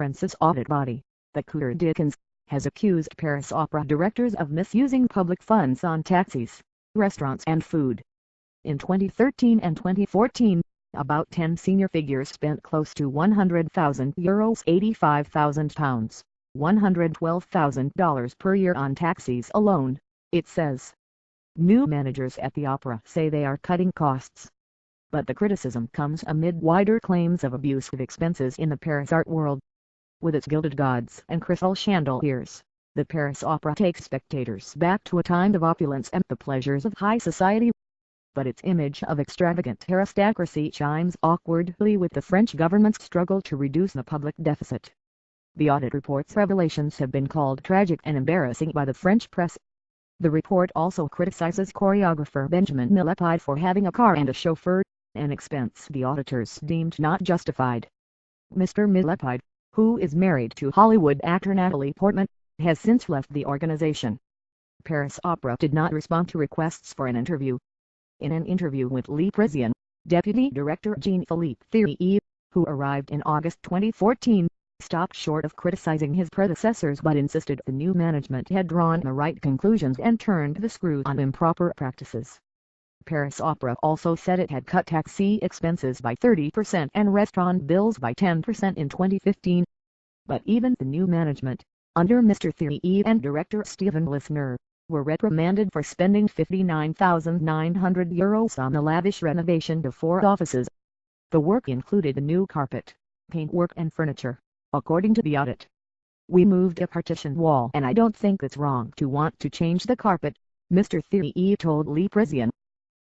France's audit body, the Cour has accused Paris Opera directors of misusing public funds on taxis, restaurants and food. In 2013 and 2014, about 10 senior figures spent close to €100,000 £85,000, $112,000 per year on taxis alone, it says. New managers at the opera say they are cutting costs. But the criticism comes amid wider claims of abusive expenses in the Paris art world. With its gilded gods and crystal chandeliers, the Paris Opera takes spectators back to a time of opulence and the pleasures of high society. But its image of extravagant aristocracy chimes awkwardly with the French government's struggle to reduce the public deficit. The audit report's revelations have been called tragic and embarrassing by the French press. The report also criticizes choreographer Benjamin Millepied for having a car and a chauffeur, an expense the auditors deemed not justified. Mr. Millepied, who is married to Hollywood actor Natalie Portman, has since left the organization. Paris Opera did not respond to requests for an interview. In an interview with Le Parisien, Deputy Director Jean-Philippe Thierry, who arrived in August 2014, stopped short of criticizing his predecessors but insisted the new management had drawn the right conclusions and turned the screw on improper practices. Paris Opera also said it had cut taxi expenses by 30% and restaurant bills by 10% in 2015. But even the new management, under Mr. Thierry and director Stephen Lisner, were reprimanded for spending €59,900 on the lavish renovation of 4 offices. The work included a new carpet, paintwork and furniture, according to the audit. "We moved a partition wall and I don't think it's wrong to want to change the carpet," Mr. Thierry told Le Parisien.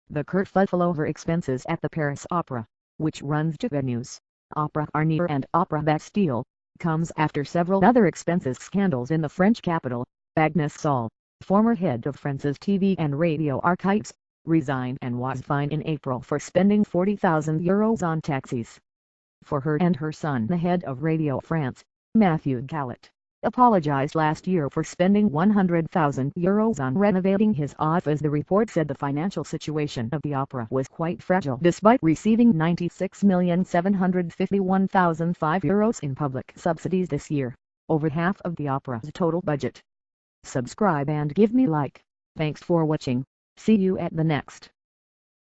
The kerfuffle over expenses at the Paris Opera, which runs 2 venues, Opera Garnier and Opera Bastille, comes after several other expenses scandals in the French capital. Agnes Saul, former head of France's TV and radio archives, resigned and was fined in April for spending €40,000 on taxis. For her and her son, the head of Radio France, Matthew Gallet, apologized last year for spending €100,000 on renovating his office. The report said the financial situation of the opera was quite fragile despite receiving €96,751,005 in public subsidies this year, over half of the opera's total budget. Subscribe and give me like. Thanks for watching. See you at the next.